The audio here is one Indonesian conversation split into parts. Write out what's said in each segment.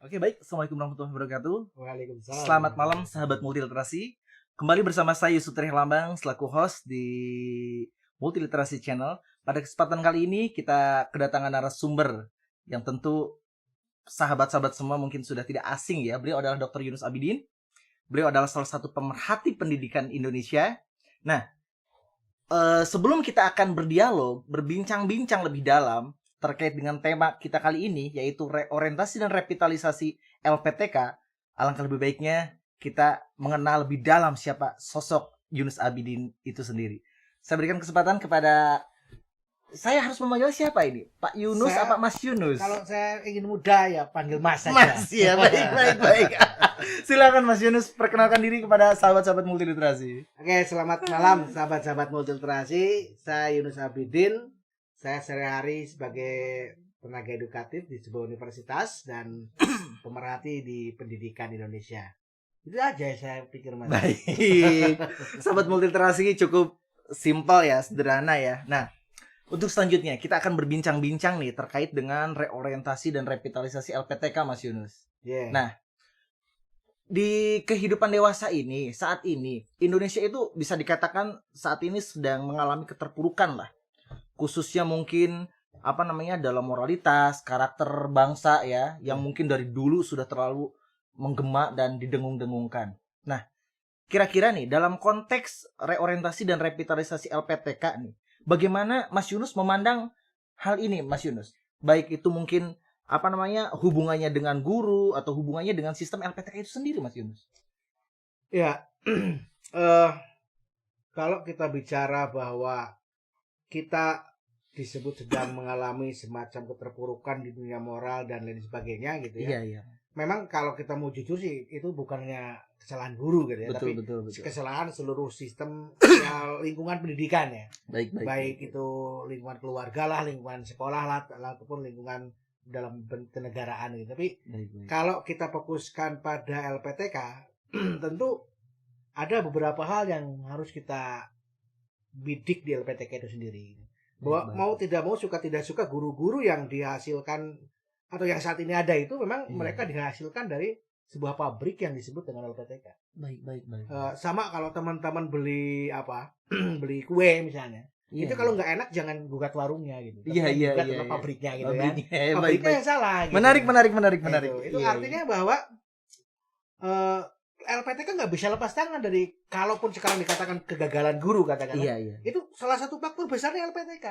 Oke, baik. Assalamualaikum warahmatullahi wabarakatuh. Waalaikumsalam. Selamat malam, sahabat multiliterasi. Kembali bersama saya Yusuf Lambang selaku host di Multiliterasi Channel. Pada kesempatan kali ini kita kedatangan narasumber yang tentu sahabat-sahabat semua mungkin sudah tidak asing ya. Beliau adalah Dr. Yunus Abidin. Beliau adalah salah satu pemerhati pendidikan Indonesia. Nah, sebelum kita akan berdialog, berbincang-bincang lebih dalam terkait dengan tema kita kali ini, yaitu reorientasi dan revitalisasi LPTK, alangkah lebih baiknya kita mengenal lebih dalam siapa sosok Yunus Abidin itu sendiri. Saya berikan kesempatan kepada, saya harus memanggil siapa ini? Pak Yunus apa Mas Yunus? Kalau saya ingin muda ya panggil Mas saja. Mas ya, baik. Silakan Mas Yunus perkenalkan diri kepada sahabat-sahabat multiliterasi. Oke, selamat malam sahabat-sahabat multiliterasi. Saya Yunus Abidin. Saya sehari-hari sebagai tenaga edukatif di sebuah universitas dan pemerhati di pendidikan Indonesia. Itu aja saya pikir, Mas. Baik. Sahabat multiliterasi cukup simpel ya, sederhana ya. Nah, untuk selanjutnya kita akan berbincang-bincang nih terkait dengan reorientasi dan revitalisasi LPTK, Mas Yunus. Yeah. Nah, di kehidupan dewasa ini, saat ini Indonesia itu bisa dikatakan saat ini sedang mengalami keterpurukan lah. Khususnya mungkin dalam moralitas, karakter bangsa ya, yang mungkin dari dulu sudah terlalu menggema dan didengung-dengungkan. Nah, kira-kira nih dalam konteks reorientasi dan revitalisasi LPTK nih, bagaimana Mas Yunus memandang hal ini, Mas Yunus? Baik itu mungkin hubungannya dengan guru atau hubungannya dengan sistem LPTK itu sendiri, Mas Yunus? Ya, kalau kita bicara bahwa kita disebut sedang mengalami semacam keterpurukan di dunia moral dan lain sebagainya gitu ya. Iya. Memang kalau kita mau jujur sih itu bukannya kesalahan guru gitu ya, betul. kesalahan seluruh sistem ya, lingkungan pendidikan ya. Baik itu lingkungan keluarga lah, lingkungan sekolah lah, ataupun lingkungan dalam kenegaraan gitu. Tapi kalau kita fokuskan pada LPTK, tentu ada beberapa hal yang harus kita bidik di LPTK itu sendiri. Bahwa mau tidak mau, suka tidak suka, guru-guru yang dihasilkan atau yang saat ini ada itu memang mereka dihasilkan dari sebuah pabrik yang disebut dengan LPTK. Baik. Sama kalau teman-teman beli beli kue misalnya, itu kalau nggak enak jangan gugat warungnya gitu. Iya. Pabriknya gitu pabriknya, kan. Pabriknya yang salah. Gitu. Menarik. Itu artinya bahwa LPTK nggak bisa lepas tangan dari, kalaupun sekarang dikatakan kegagalan guru katakanlah. Iya. Itu salah satu faktor besarnya LPTK.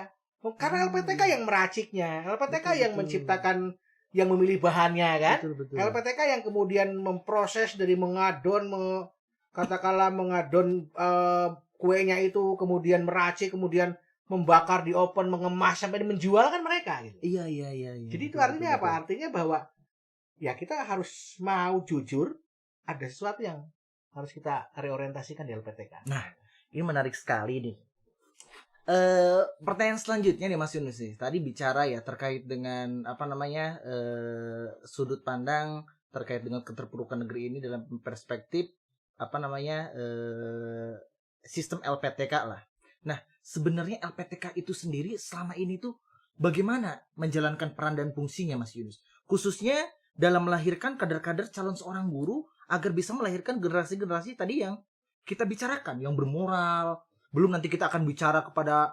Karena LPTK yang meraciknya, LPTK yang menciptakan, yang memilih bahannya kan. Betul. LPTK yang kemudian memproses dari mengadon kuenya itu, kemudian meracik, kemudian membakar di oven, mengemas sampai menjual kan mereka gitu. Iya. Jadi itu artinya apa? Artinya bahwa ya kita harus mau jujur, ada sesuatu yang harus kita reorientasikan di LPTK. Nah, ini menarik sekali nih. Pertanyaan selanjutnya nih Mas Yunus nih. Tadi bicara ya terkait dengan sudut pandang terkait dengan keterpurukan negeri ini dalam perspektif sistem LPTK lah. Nah, sebenarnya LPTK itu sendiri selama ini tuh bagaimana menjalankan peran dan fungsinya, Mas Yunus? Khususnya dalam melahirkan kader-kader calon seorang guru agar bisa melahirkan generasi-generasi tadi yang kita bicarakan, yang bermoral. Belum nanti kita akan bicara kepada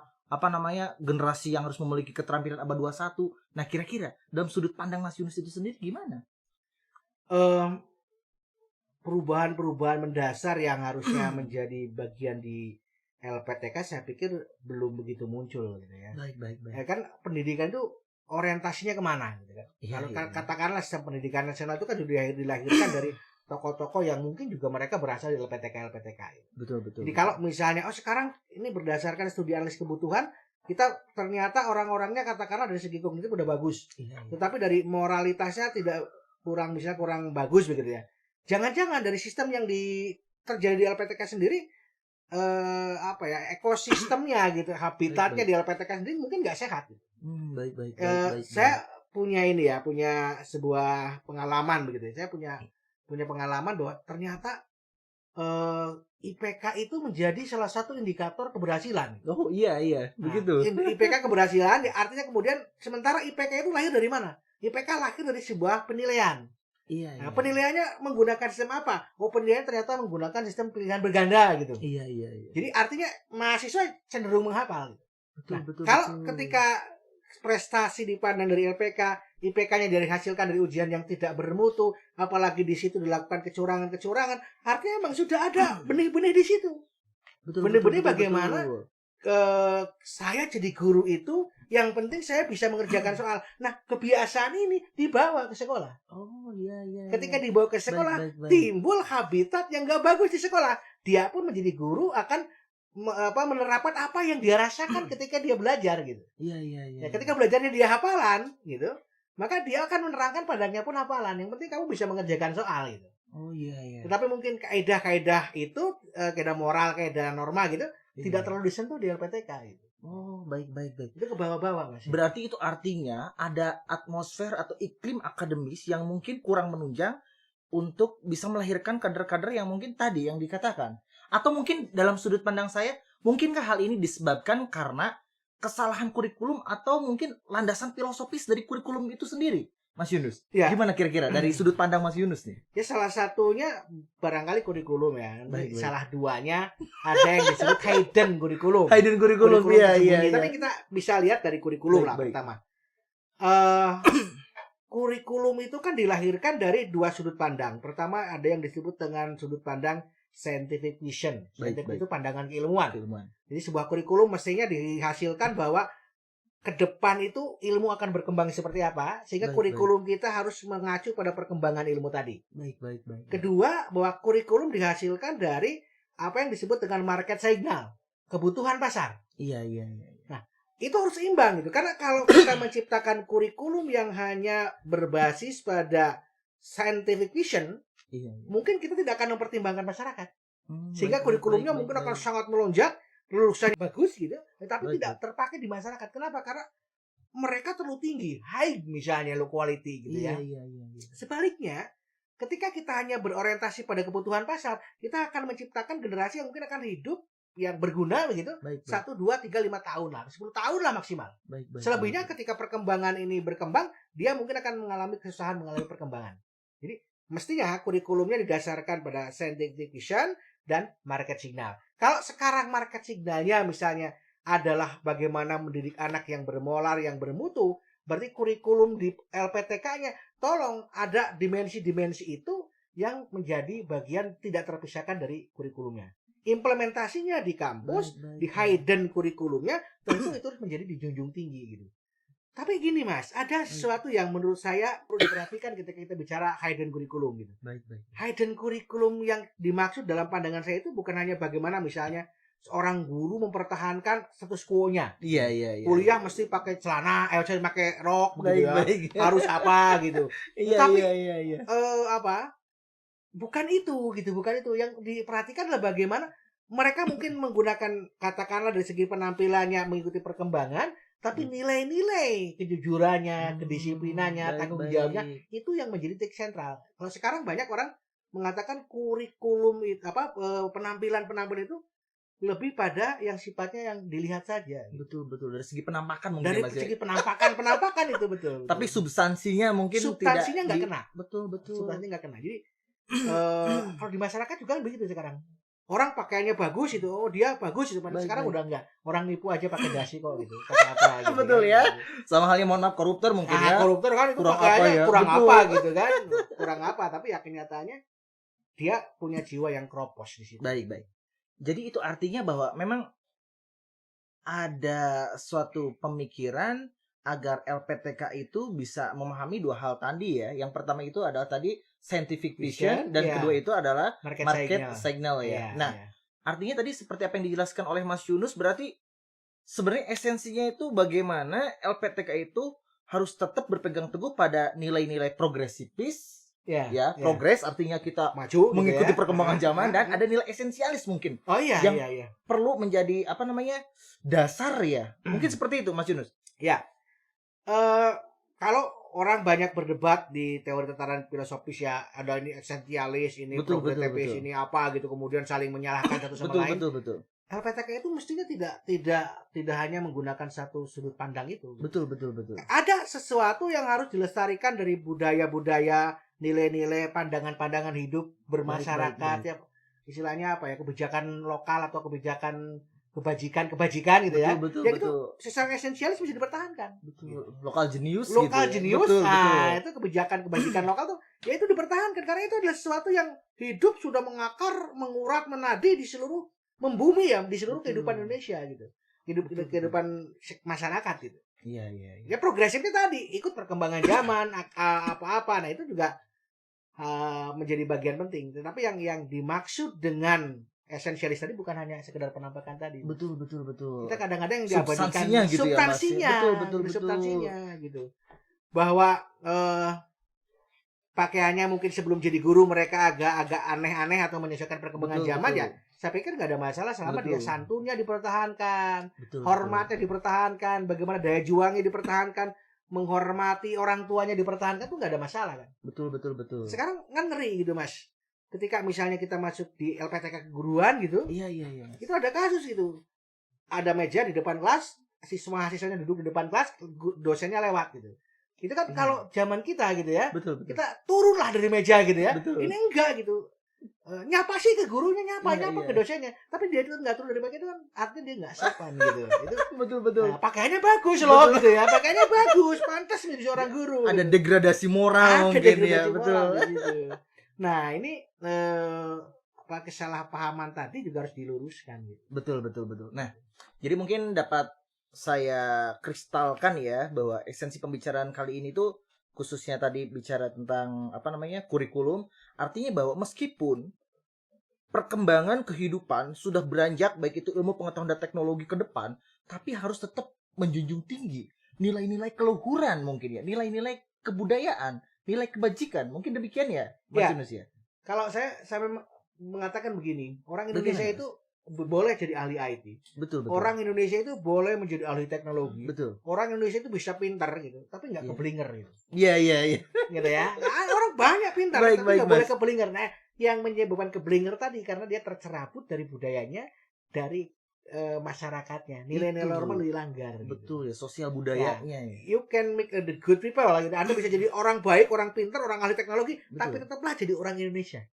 generasi yang harus memiliki keterampilan abad 21. Nah, kira-kira dalam sudut pandang Mas Yunus itu sendiri gimana? Perubahan-perubahan mendasar yang harusnya menjadi bagian di LPTK saya pikir belum begitu muncul gitu ya. Baik. Ya kan pendidikan itu orientasinya kemana gitu kan. Kalau katakanlah sistem pendidikan nasional itu kan sudah dilahirkan dari tokoh-tokoh yang mungkin juga mereka berasal dari LPTK. Betul. Jadi kalau misalnya sekarang ini berdasarkan studi analisis kebutuhan, kita ternyata orang-orangnya katakanlah dari segi kognitif udah bagus. Tetapi dari moralitasnya kurang bagus begitu ya. Jangan-jangan dari sistem yang terjadi di LPTK sendiri ekosistemnya gitu, habitatnya di LPTK sendiri mungkin nggak sehat. Baik. Saya punya sebuah pengalaman begitu. Saya punya pengalaman bahwa ternyata IPK itu menjadi salah satu indikator keberhasilan. Oh iya, begitu. IPK keberhasilan artinya kemudian sementara IPK itu lahir dari mana? IPK lahir dari sebuah penilaian. Iya, Nah, penilaiannya menggunakan sistem apa? Oh, penilaian ternyata menggunakan sistem pilihan berganda gitu. Iya. Jadi artinya mahasiswa cenderung menghafal. Betul. Kalau ketika prestasi dipandang dari LPK, IPK-nya dihasilkan dari ujian yang tidak bermutu, apalagi di situ dilakukan kecurangan, artinya memang sudah ada benih-benih di situ. Benih-benih bagaimana saya jadi guru itu yang penting saya bisa mengerjakan soal. Nah, kebiasaan ini dibawa ke sekolah. Oh iya. Ketika dibawa ke sekolah, baik. timbul habitat yang gak bagus di sekolah. Dia pun menjadi guru akan menerapkan apa yang dia rasakan ketika dia belajar gitu. Iya. Ya, ketika belajarnya dia hafalan gitu, maka dia akan menerangkan padanya pun hafalan. Yang penting kamu bisa mengerjakan soal gitu. Oh iya. Tetapi mungkin kaidah-kaidah itu, kaidah moral, kaidah norma gitu, tidak terlalu disentuh di LPTK gitu. Oh, baik. Itu ke bawah-bawah, Mas. Berarti itu artinya ada atmosfer atau iklim akademis yang mungkin kurang menunjang untuk bisa melahirkan kader-kader yang mungkin tadi yang dikatakan. Atau mungkin dalam sudut pandang saya, mungkinkah hal ini disebabkan karena kesalahan kurikulum atau mungkin landasan filosofis dari kurikulum itu sendiri? Mas Yunus, gimana kira-kira dari sudut pandang Mas Yunus nih? Ya salah satunya barangkali kurikulum ya. Baik. Salah duanya ada yang disebut hidden kurikulum. Hidden kurikulum, iya. Tapi kita bisa lihat dari kurikulum pertama. Kurikulum itu kan dilahirkan dari dua sudut pandang. Pertama ada yang disebut dengan sudut pandang scientific vision. Scientific itu pandangan keilmuan. Jadi sebuah kurikulum mestinya dihasilkan bahwa ke depan itu ilmu akan berkembang seperti apa, sehingga kurikulum kita harus mengacu pada perkembangan ilmu tadi. Baik. Kedua, bahwa kurikulum dihasilkan dari apa yang disebut dengan market signal, kebutuhan pasar. Iya. Nah, itu harus seimbang gitu. Karena kalau kita menciptakan kurikulum yang hanya berbasis pada scientific vision, mungkin kita tidak akan mempertimbangkan masyarakat. Sehingga kurikulumnya mungkin akan sangat melonjak, lulusannya bagus gitu, tapi tidak terpakai di masyarakat. Kenapa? Karena mereka terlalu tinggi, high misalnya, low quality gitu ya. Iya. Sebaliknya, ketika kita hanya berorientasi pada kebutuhan pasar, kita akan menciptakan generasi yang mungkin akan hidup yang berguna begitu, 1, 2, 3, 5 tahun lah, 10 tahun lah maksimal. Selebihnya ketika perkembangan ini berkembang, dia mungkin akan mengalami kesusahan mengalami perkembangan. Jadi mestinya kurikulumnya didasarkan pada scientific vision dan market signal. Kalau sekarang market signalnya misalnya adalah bagaimana mendidik anak yang bermoral, yang bermutu, berarti kurikulum di LPTK-nya tolong ada dimensi-dimensi itu yang menjadi bagian tidak terpisahkan dari kurikulumnya. Implementasinya di kampus, di hidden kurikulumnya, tentu itu harus menjadi dijunjung tinggi gitu. Tapi gini Mas, ada sesuatu yang menurut saya perlu diperhatikan ketika kita bicara hidden kurikulum gitu. Hidden kurikulum yang dimaksud dalam pandangan saya itu bukan hanya bagaimana misalnya seorang guru mempertahankan status quo-nya. Iya. Kuliah mesti pakai celana, pakai rok gitu ya. Harus apa gitu. Tapi bukan itu gitu, bukan itu. Yang diperhatikan adalah bagaimana mereka mungkin menggunakan, katakanlah dari segi penampilannya mengikuti perkembangan, tapi nilai-nilai kejujurannya, kedisiplinannya, tanggung jawabnya itu yang menjadi titik sentral. Kalau sekarang banyak orang mengatakan kurikulum itu penampilan itu lebih pada yang sifatnya yang dilihat saja. Betul dari segi penampakan mungkin. Dari segi penampakan itu betul. Tapi substansinya mungkin nggak kena. Betul. Substansinya nggak kena. Jadi kalau di masyarakat juga begitu sekarang. Orang pakaiannya bagus itu, dia bagus itu. Sekarang udah enggak. Orang nipu aja pakai dasi kok gitu. Pakai apa gitu. Betul ya. Sama halnya mohon maaf koruptor mungkin ya. Koruptor kan itu pakaiannya kurang apa gitu kan. Kurang apa, tapi kenyataannya dia punya jiwa yang kropos di situ. Baik. Jadi itu artinya bahwa memang ada suatu pemikiran agar LPTK itu bisa memahami dua hal tadi ya. Yang pertama itu adalah tadi scientific vision dan kedua itu adalah market signal ya. Artinya tadi seperti apa yang dijelaskan oleh Mas Yunus, berarti sebenarnya esensinya itu bagaimana LPTK itu harus tetap berpegang teguh pada nilai-nilai progresifis. Progres artinya kita maju mengikuti perkembangan zaman, dan ada nilai esensialis mungkin. Yang perlu menjadi dasar ya. Mungkin seperti itu Mas Yunus. Ya. Kalau orang banyak berdebat di teori tatanan filosofis ya, ada ini esensialis, ini progresifis, ini apa gitu, kemudian saling menyalahkan satu sama lain. Betul. LPTK itu mestinya tidak hanya menggunakan satu sudut pandang itu. Betul. Ada sesuatu yang harus dilestarikan dari budaya-budaya, nilai-nilai, pandangan-pandangan hidup bermasyarakat. Baik. Ya, istilahnya apa ya, kebijakan lokal atau kebijakan kebajikan gitu ya. Betul. Itu secara esensialis bisa dipertahankan. Betul. Lokal jenius. Betul. Itu kebajikan lokal tuh ya itu dipertahankan karena itu adalah sesuatu yang hidup sudah mengakar, mengurat, menadi di seluruh membumi ya di seluruh kehidupan Indonesia gitu. Kehidupan masyarakat gitu. Iya. Ya progresifnya tadi ikut perkembangan zaman apa-apa. Nah, itu juga menjadi bagian penting. Tetapi yang dimaksud dengan esensialis tadi bukan hanya sekedar penampakan tadi. Betul. Kita kadang-kadang yang diabadikan substansinya gitu ya, Mas. Betul. Substansinya gitu. Bahwa pakaiannya mungkin sebelum jadi guru mereka agak aneh-aneh atau menyesuaikan perkembangan zaman ya. Saya pikir nggak ada masalah selama dia santunnya dipertahankan, hormatnya dipertahankan, bagaimana daya juangnya dipertahankan, menghormati orang tuanya dipertahankan tuh nggak ada masalah kan. Betul. Sekarang kan ngeri gitu Mas. Ketika misalnya kita masuk di LPTK keguruan gitu, iya. Itu ada kasus gitu. Ada meja di depan kelas, siswanya duduk di depan kelas, dosennya lewat gitu. Itu kan kalau zaman kita gitu ya, betul. Kita turunlah dari meja gitu ya. Betul. Ini enggak gitu. Nyapa sih ke gurunya, nyapa ke dosennya, tapi dia itu nggak turun dari meja itu kan artinya dia nggak sopan gitu. Itu betul. Nah, pakaiannya bagus loh gitu ya, pakaiannya bagus, pantas menjadi seorang guru. Ada degradasi moral mungkin ya, betul. Gitu. Nah ini kesalahpahaman tadi juga harus diluruskan gitu. Betul. Nah, jadi mungkin dapat saya kristalkan ya bahwa esensi pembicaraan kali ini tuh khususnya tadi bicara tentang kurikulum, artinya bahwa meskipun perkembangan kehidupan sudah beranjak baik itu ilmu pengetahuan dan teknologi ke depan, tapi harus tetap menjunjung tinggi nilai-nilai keluhuran mungkin ya, nilai-nilai kebudayaan, nilai kebajikan, mungkin demikian ya, Mas Yunus ya. Kalau saya mengatakan begini, orang Indonesia itu boleh jadi ahli IT. Betul. Orang Indonesia itu boleh menjadi ahli teknologi. Betul. Orang Indonesia itu bisa pintar gitu, tapi nggak keblinger gitu. Iya. Gitu ya. Nah, orang banyak pintar, tapi nggak boleh keblinger. Nah, yang menyebabkan keblinger tadi karena dia tercerabut dari budayanya, dari masyarakatnya, nilai-nilai normal dilanggar. Betul gitu. Ya, sosial budayanya. Ya. You can make the good people lah. Gitu. Anda bisa jadi orang baik, orang pintar, orang ahli teknologi, tapi tetaplah jadi orang Indonesia.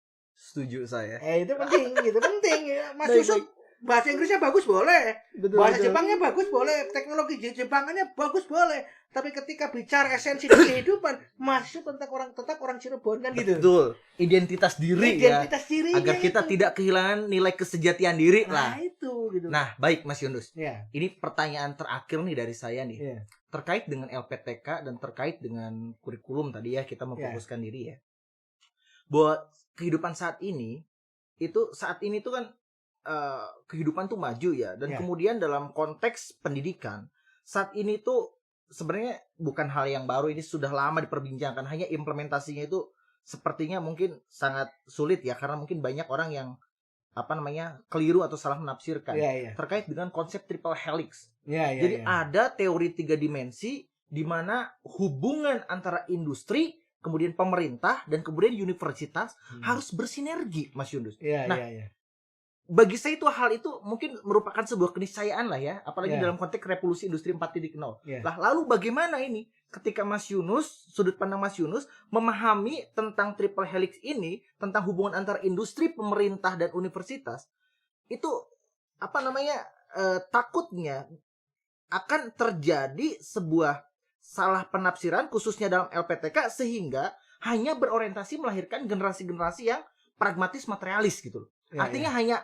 Setuju saya. Itu penting, penting ya. Mas Yusuf bahasa Inggrisnya bagus boleh, bahasa Jepangnya bagus boleh, teknologi Jepangannya bagus boleh. Tapi ketika bicara esensi kehidupan, Mas Yusuf tetap orang Cirebon kan gitu. Betul. Identitas diri agar kita itu tidak kehilangan nilai kesejatian diri lah. Itu gitu. Nah, baik Mas Yunus. Ya. Ini pertanyaan terakhir nih dari saya nih. Ya. Terkait dengan LPTK dan terkait dengan kurikulum tadi ya, kita memfokuskan diri ya. Bahwa kehidupan saat ini tuh kan kehidupan tuh maju ya, dan kemudian dalam konteks pendidikan saat ini tuh sebenarnya bukan hal yang baru, ini sudah lama diperbincangkan, hanya implementasinya itu sepertinya mungkin sangat sulit ya, karena mungkin banyak orang yang keliru atau salah menafsirkan terkait dengan konsep triple helix. Jadi ada teori 3 dimensi di mana hubungan antara industri, kemudian pemerintah, dan kemudian universitas harus bersinergi, Mas Yunus. Bagi saya itu hal itu mungkin merupakan sebuah keniscayaan lah ya, apalagi dalam konteks revolusi industri 4.0. Lah, lalu bagaimana ini ketika Mas Yunus, sudut pandang Mas Yunus memahami tentang triple helix ini, tentang hubungan antara industri, pemerintah, dan universitas, itu takutnya akan terjadi sebuah salah penafsiran khususnya dalam LPTK sehingga hanya berorientasi melahirkan generasi-generasi yang pragmatis materialis gitu. Artinya hanya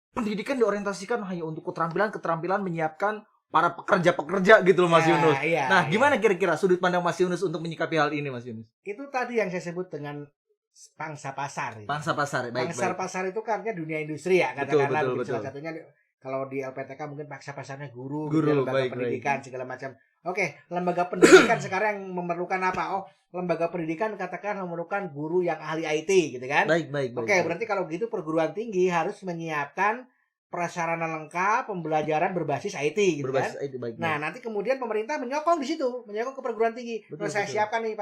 pendidikan diorientasikan hanya untuk keterampilan menyiapkan para pekerja-pekerja gitu loh, Mas Yunus. Nah, gimana kira-kira sudut pandang Mas Yunus untuk menyikapi hal ini, Mas Yunus? Itu tadi yang saya sebut dengan pangsa pasar. Pangsa pasar, baik. Pangsa pasar itu kan artinya dunia industri ya, katakanlah. Salah satunya kalau di LPTK mungkin pangsa pasarnya guru lembaga pendidikan segala macam. Oke, lembaga pendidikan sekarang yang memerlukan apa? Lembaga pendidikan katakan memerlukan guru yang ahli IT gitu kan? Baik. Oke, berarti kalau gitu perguruan tinggi harus menyiapkan prasarana lengkap pembelajaran berbasis IT gitu kan? IT, baik. Nah, nanti kemudian pemerintah menyokong di situ, menyokong ke perguruan tinggi. Saya siapkan nih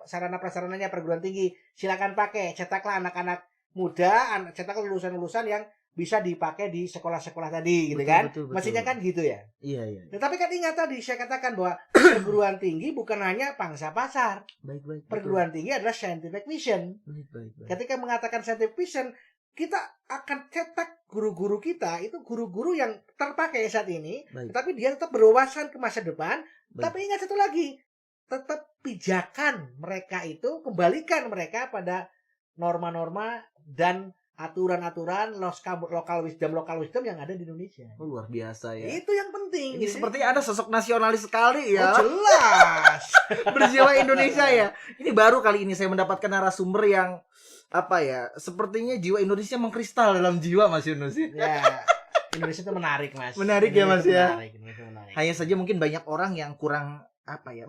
sarana prasarananya perguruan tinggi. Silakan pakai, cetaklah anak-anak muda, cetaklah lulusan-lulusan yang bisa dipakai di sekolah-sekolah tadi gitu kan. Betul. Mestinya kan gitu ya. Iya. Tetapi kan ingat tadi saya katakan bahwa perguruan tinggi bukan hanya pangsa pasar. Baik. Perguruan tinggi adalah scientific mission. Baik. Ketika mengatakan scientific mission, kita akan cetak guru-guru kita itu guru-guru yang terpakai saat ini, tapi dia tetap berwawasan ke masa depan. Tapi ingat satu lagi, tetap pijakan mereka itu, kembalikan mereka pada norma-norma dan aturan-aturan lokal wisdom yang ada di Indonesia. Luar biasa ya. Itu yang penting. Ini seperti ada sosok nasionalis sekali ya. Oh, jelas. Berjiwa Indonesia ya. Ini baru kali ini saya mendapatkan narasumber yang apa ya? Sepertinya jiwa Indonesia mengkristal dalam jiwa Mas Yunus. Ya. Indonesia itu menarik, Mas. Menarik ya, Mas ya. Menarik. Hanya saja mungkin banyak orang yang kurang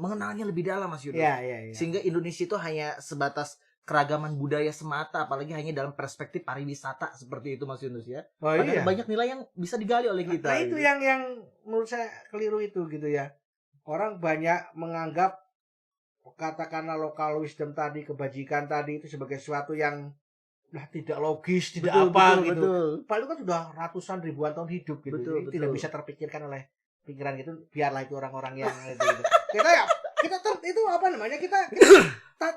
mengenalnya lebih dalam, Mas Yunus. Ya. Sehingga Indonesia itu hanya sebatas keragaman budaya semata, apalagi hanya dalam perspektif pariwisata seperti itu, Mas Yunus ya. Padahal banyak nilai yang bisa digali oleh kita. Nah, itu yang menurut saya keliru itu gitu ya. Orang banyak menganggap katakanlah lokal wisdom tadi, kebajikan tadi itu sebagai sesuatu yang tidak logis, tidak gitu. Betul. Padahal kan sudah ratusan ribuan tahun hidup gitu. Betul. Tidak bisa terpikirkan oleh pikiran gitu. Biarlah itu orang-orang yang itu. Kita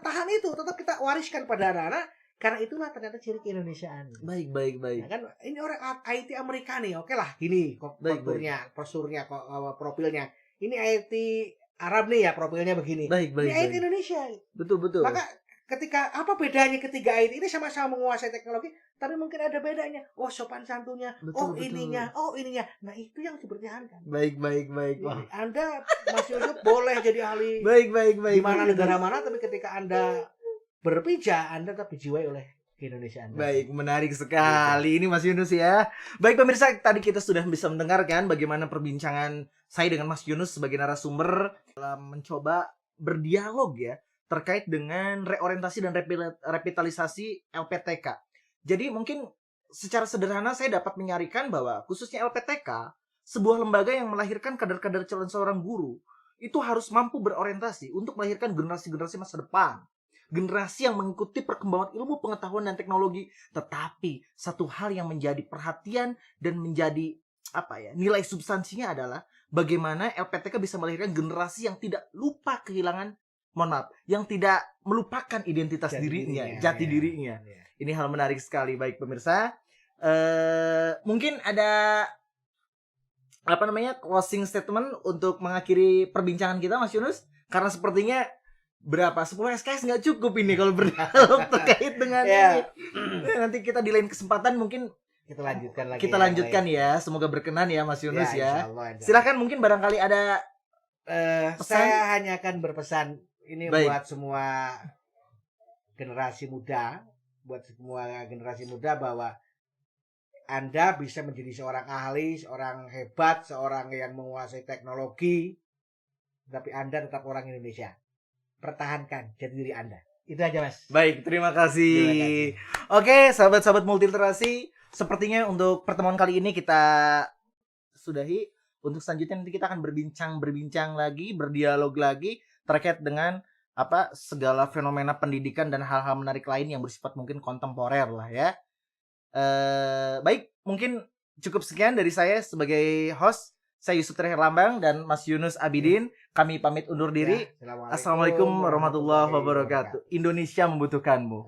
tahan itu, tetap kita wariskan pada anak-anak, karena itulah ternyata ciri keindonesiaan. Baik. Nah, kan ini orang IT Amerika nih, oke lah, gini posturnya, profilnya. Ini IT Arab nih ya, profilnya begini. Ini IT Indonesia. Betul. Maka ketika apa bedanya ketiga IT ini sama-sama menguasai teknologi, tapi mungkin ada bedanya. Oh, sopan santunnya, ininya. Nah, itu yang dipertahankan. Baik. Wah. Anda Mas Yusuf boleh jadi ahli. Baik. Di mana negara mana, tapi ketika Anda berpijak, Anda tetap dijiwai oleh keindonesiaan. Baik, menarik sekali ini Mas Yunus ya. Baik pemirsa, tadi kita sudah bisa mendengarkan bagaimana perbincangan saya dengan Mas Yunus sebagai narasumber dalam mencoba berdialog ya terkait dengan reorientasi dan revitalisasi LPTK. Jadi mungkin secara sederhana saya dapat menyarikan bahwa khususnya LPTK, sebuah lembaga yang melahirkan kader-kader calon seorang guru, itu harus mampu berorientasi untuk melahirkan generasi-generasi masa depan. Generasi yang mengikuti perkembangan ilmu pengetahuan dan teknologi. Tetapi satu hal yang menjadi perhatian dan menjadi nilai substansinya adalah bagaimana LPTK bisa melahirkan generasi yang tidak lupa yang tidak melupakan identitas jati dirinya. Ini hal menarik sekali. Baik pemirsa, mungkin ada closing statement untuk mengakhiri perbincangan kita Mas Yunus, karena sepertinya 10 SKS nggak cukup ini kalau berdialog terkait dengan ini. Nanti kita di lain kesempatan mungkin kita lanjutkan lagi. Kita lanjutkan ya. Semoga berkenan ya Mas Yunus ya. Insya Allah. Silakan, mungkin barangkali ada pesan. Saya hanya akan berpesan ini buat semua generasi muda, bahwa Anda bisa menjadi seorang ahli, seorang hebat, seorang yang menguasai teknologi, tapi Anda tetap orang Indonesia. Pertahankan jati diri Anda. Itu aja Mas. Baik, terima kasih. Oke, sahabat-sahabat multiliterasi, sepertinya untuk pertemuan kali ini kita sudahi. Untuk selanjutnya nanti kita akan berbincang lagi, berdialog lagi terkait dengan segala fenomena pendidikan dan hal-hal menarik lain yang bersifat mungkin kontemporer lah ya. Baik, mungkin cukup sekian dari saya sebagai host. Saya Yusuf Herlambang dan Mas Yunus Abidin. Kami pamit undur diri. Assalamualaikum warahmatullahi wabarakatuh. Indonesia membutuhkanmu.